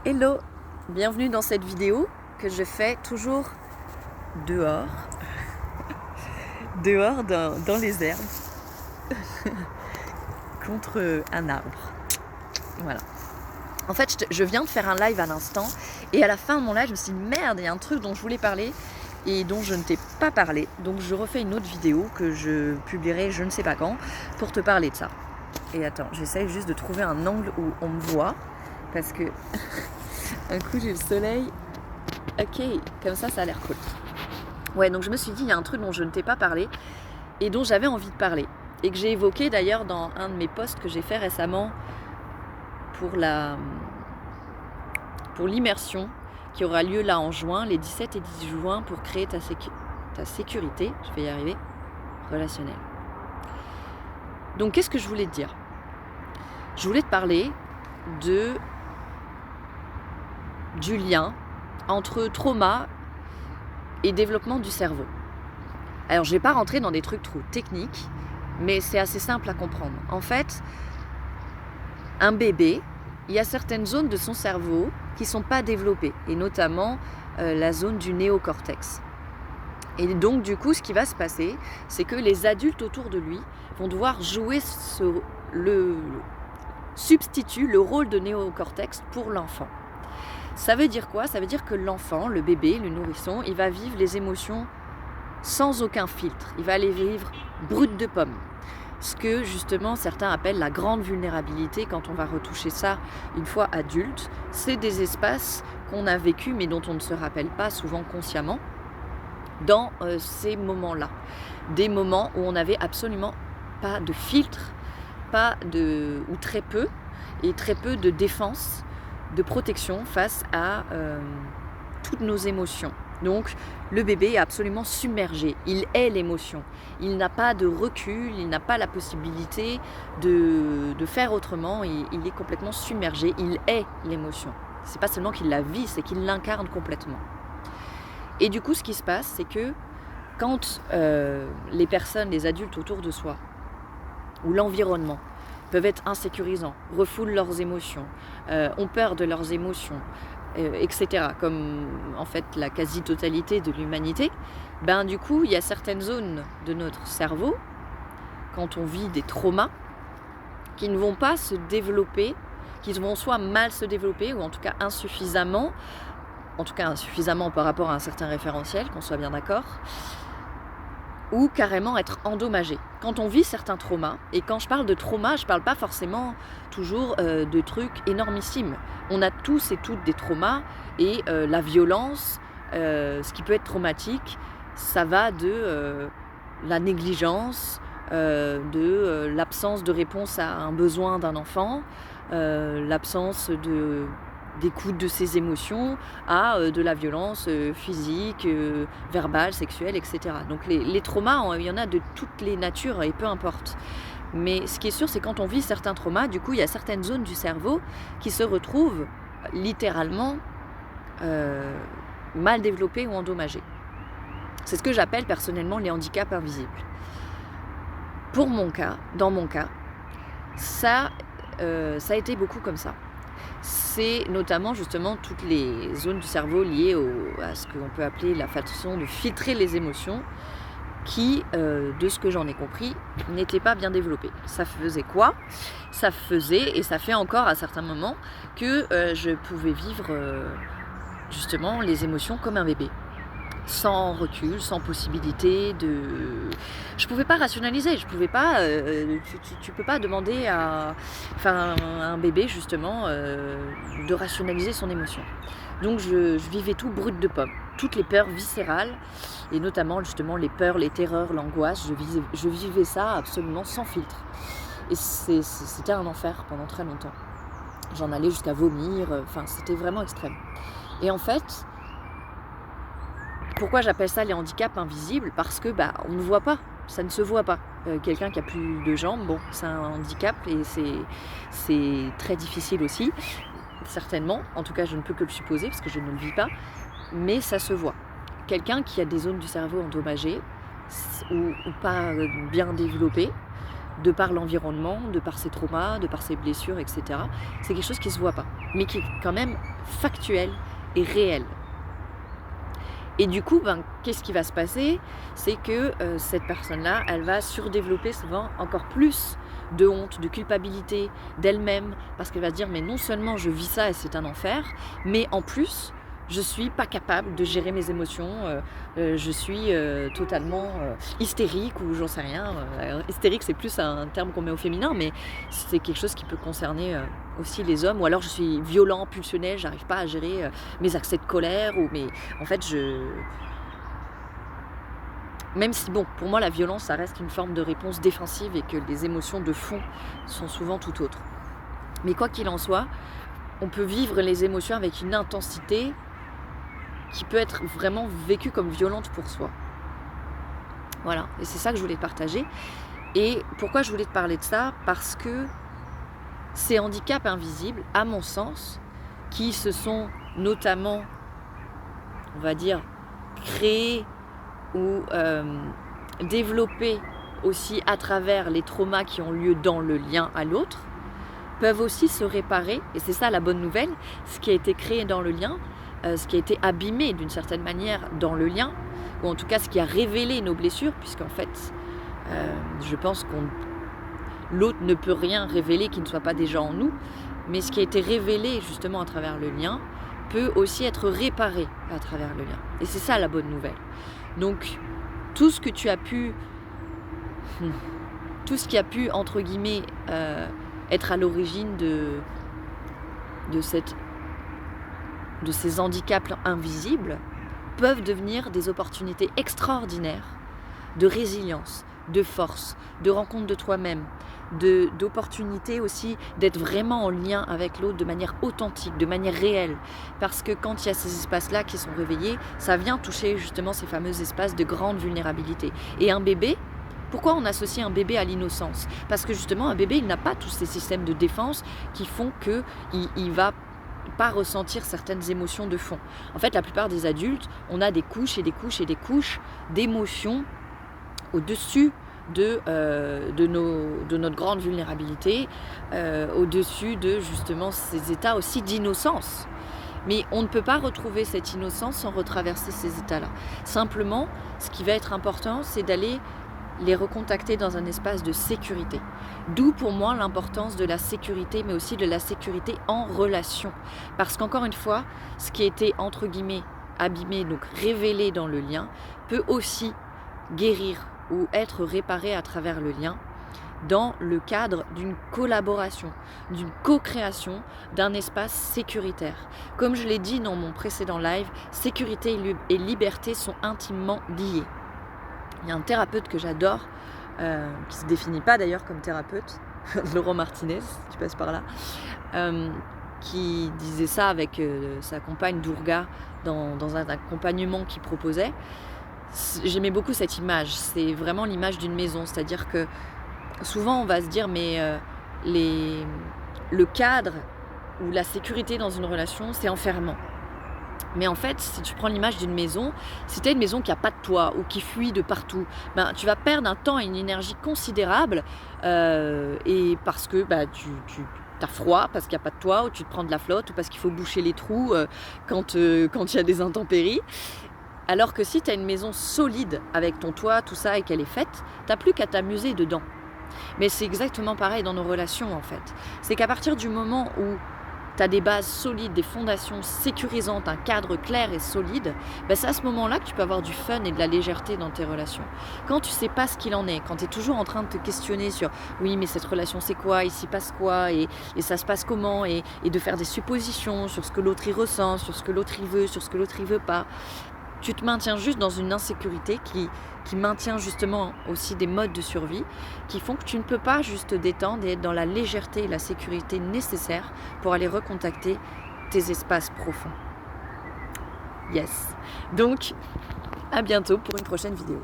Hello, bienvenue dans cette vidéo que je fais toujours dehors, dans les herbes, contre un arbre. Voilà. En fait, je viens de faire un live à l'instant et à la fin de mon live, je me suis dit merde, il y a un truc dont je voulais parler et dont je ne t'ai pas parlé. Donc je refais une autre vidéo que je publierai je ne sais pas quand pour te parler de ça. Et attends, j'essaye juste de trouver un angle où on me voit parce que un coup j'ai le soleil. Ok, comme ça a l'air cool. Ouais, donc je me suis dit, il y a un truc dont je ne t'ai pas parlé et dont j'avais envie de parler. Et que j'ai évoqué d'ailleurs dans un de mes posts que j'ai fait récemment pour l'immersion qui aura lieu là en juin, les 17 et 18 juin, pour créer ta sécurité, je vais y arriver, relationnelle. Donc qu'est-ce que je voulais te dire ? Je voulais te parler du lien entre trauma et développement du cerveau. Alors je ne vais pas rentrer dans des trucs trop techniques, mais c'est assez simple à comprendre. En fait, un bébé, il y a certaines zones de son cerveau qui ne sont pas développées, et notamment la zone du néocortex. Et donc du coup, ce qui va se passer, c'est que les adultes autour de lui vont devoir jouer le rôle de néocortex pour l'enfant. Ça veut dire quoi ? Ça veut dire que l'enfant, le bébé, le nourrisson, il va vivre les émotions sans aucun filtre. Il va les vivre brutes de pomme. Ce que justement certains appellent la grande vulnérabilité quand on va retoucher ça une fois adulte. C'est des espaces qu'on a vécus mais dont on ne se rappelle pas souvent consciemment dans ces moments-là. Des moments où on n'avait absolument pas de filtre, ou très peu, et très peu de défense, de protection face à toutes nos émotions. Donc le bébé est absolument submergé, il est l'émotion, il n'a pas de recul, il n'a pas la possibilité de faire autrement, il est complètement submergé, il est l'émotion. C'est pas seulement qu'il la vit, c'est qu'il l'incarne complètement. Et du coup ce qui se passe, c'est que quand les personnes, les adultes autour de soi, ou l'environnement, peuvent être insécurisants, refoulent leurs émotions, ont peur de leurs émotions, etc., comme en fait la quasi-totalité de l'humanité, ben du coup il y a certaines zones de notre cerveau, quand on vit des traumas, qui ne vont pas se développer, qui vont soit mal se développer, ou en tout cas insuffisamment par rapport à un certain référentiel, qu'on soit bien d'accord, ou carrément être endommagé. Quand on vit certains traumas, et quand je parle de trauma, je ne parle pas forcément toujours de trucs énormissimes. On a tous et toutes des traumas, et la violence, ce qui peut être traumatique, ça va de la négligence, de l'absence de réponse à un besoin d'un enfant, l'absence d'écoute de ses émotions, à de la violence physique, verbale, sexuelle, etc. Donc les traumas, il y en a de toutes les natures et peu importe. Mais ce qui est sûr, c'est quand on vit certains traumas, du coup, il y a certaines zones du cerveau qui se retrouvent littéralement mal développées ou endommagées. C'est ce que j'appelle personnellement les handicaps invisibles. Dans mon cas, ça a été beaucoup comme ça. C'est notamment justement toutes les zones du cerveau liées à ce qu'on peut appeler la façon de filtrer les émotions qui, de ce que j'en ai compris, n'étaient pas bien développées. Ça faisait quoi ? Ça faisait, et ça fait encore à certains moments, que je pouvais vivre justement les émotions comme un bébé. Sans recul, sans possibilité de... Je pouvais pas rationaliser, je pouvais pas... tu peux pas demander à un bébé, justement, de rationaliser son émotion. Donc je vivais tout brut de pomme. Toutes les peurs viscérales, et notamment, justement, les peurs, les terreurs, l'angoisse, je vivais ça absolument sans filtre. Et c'était un enfer pendant très longtemps. J'en allais jusqu'à vomir, c'était vraiment extrême. Et en fait... Pourquoi j'appelle ça les handicaps invisibles ? Parce que on ne voit pas, ça ne se voit pas. Quelqu'un qui a plus de jambes, bon, c'est un handicap et c'est très difficile aussi, certainement. En tout cas, je ne peux que le supposer parce que je ne le vis pas, mais ça se voit. Quelqu'un qui a des zones du cerveau endommagées ou pas bien développées, de par l'environnement, de par ses traumas, de par ses blessures, etc. C'est quelque chose qui ne se voit pas, mais qui est quand même factuel et réel. Et du coup, qu'est-ce qui va se passer? C'est que cette personne-là, elle va surdévelopper souvent encore plus de honte, de culpabilité d'elle-même, parce qu'elle va se dire, mais non seulement je vis ça et c'est un enfer, mais en plus, je suis pas capable de gérer mes émotions, je suis totalement hystérique ou j'en sais rien. Hystérique, c'est plus un terme qu'on met au féminin, mais c'est quelque chose qui peut concerner aussi les hommes. Ou alors je suis violent, pulsionnel, j'arrive pas à gérer mes accès de colère. En fait, même si, pour moi, la violence, ça reste une forme de réponse défensive et que les émotions de fond sont souvent tout autres. Mais quoi qu'il en soit, on peut vivre les émotions avec une intensité qui peut être vraiment vécue comme violente pour soi. Voilà, et c'est ça que je voulais partager. Et pourquoi je voulais te parler de ça? Parce que ces handicaps invisibles, à mon sens, qui se sont notamment, on va dire, créés ou développés aussi à travers les traumas qui ont lieu dans le lien à l'autre, peuvent aussi se réparer, et c'est ça la bonne nouvelle, ce qui a été créé dans le lien, ce qui a été abîmé d'une certaine manière dans le lien, ou en tout cas ce qui a révélé nos blessures, puisqu'en fait, je pense que l'autre ne peut rien révéler qui ne soit pas déjà en nous, mais ce qui a été révélé justement à travers le lien peut aussi être réparé à travers le lien. Et c'est ça la bonne nouvelle. Donc, tout ce qui a pu, entre guillemets, être à l'origine de ces handicaps invisibles peuvent devenir des opportunités extraordinaires de résilience, de force, de rencontre de toi-même, d'opportunités aussi d'être vraiment en lien avec l'autre de manière authentique, de manière réelle. Parce que quand il y a ces espaces-là qui sont réveillés, ça vient toucher justement ces fameux espaces de grande vulnérabilité. Et un bébé, pourquoi on associe un bébé à l'innocence? Parce que justement, un bébé, il n'a pas tous ces systèmes de défense qui font qu'il va pas ressentir certaines émotions de fond. En fait, la plupart des adultes, on a des couches et des couches et des couches d'émotions au-dessus de notre grande vulnérabilité, au-dessus de justement ces états aussi d'innocence. Mais on ne peut pas retrouver cette innocence sans retraverser ces états-là. Simplement, ce qui va être important, c'est d'aller les recontacter dans un espace de sécurité. D'où pour moi l'importance de la sécurité, mais aussi de la sécurité en relation. Parce qu'encore une fois, ce qui a été entre guillemets abîmé, donc révélé dans le lien, peut aussi guérir ou être réparé à travers le lien dans le cadre d'une collaboration, d'une co-création d'un espace sécuritaire. Comme je l'ai dit dans mon précédent live, sécurité et liberté sont intimement liées. Il y a un thérapeute que j'adore, qui ne se définit pas d'ailleurs comme thérapeute, Laurent Martinez, si tu passes par là, qui disait ça avec sa compagne Durga dans un accompagnement qu'il proposait. J'aimais beaucoup cette image, c'est vraiment l'image d'une maison, c'est-à-dire que souvent on va se dire mais le cadre ou la sécurité dans une relation c'est enfermant. Mais en fait, si tu prends l'image d'une maison, si tu as une maison qui n'a pas de toit ou qui fuit de partout, tu vas perdre un temps et une énergie considérable et parce que tu as froid parce qu'il n'y a pas de toit ou tu te prends de la flotte ou parce qu'il faut boucher les trous quand il y a des intempéries. Alors que si tu as une maison solide avec ton toit, tout ça et qu'elle est faite, tu n'as plus qu'à t'amuser dedans. Mais c'est exactement pareil dans nos relations en fait. C'est qu'à partir du moment où tu as des bases solides, des fondations sécurisantes, un cadre clair et solide, c'est à ce moment-là que tu peux avoir du fun et de la légèreté dans tes relations. Quand tu sais pas ce qu'il en est, quand tu es toujours en train de te questionner sur oui mais cette relation c'est quoi, il s'y passe quoi et ça se passe comment et de faire des suppositions sur ce que l'autre y ressent, sur ce que l'autre y veut, sur ce que l'autre y veut pas, tu te maintiens juste dans une insécurité qui maintient justement aussi des modes de survie qui font que tu ne peux pas juste te détendre et être dans la légèreté et la sécurité nécessaires pour aller recontacter tes espaces profonds. Yes. Donc, à bientôt pour une prochaine vidéo.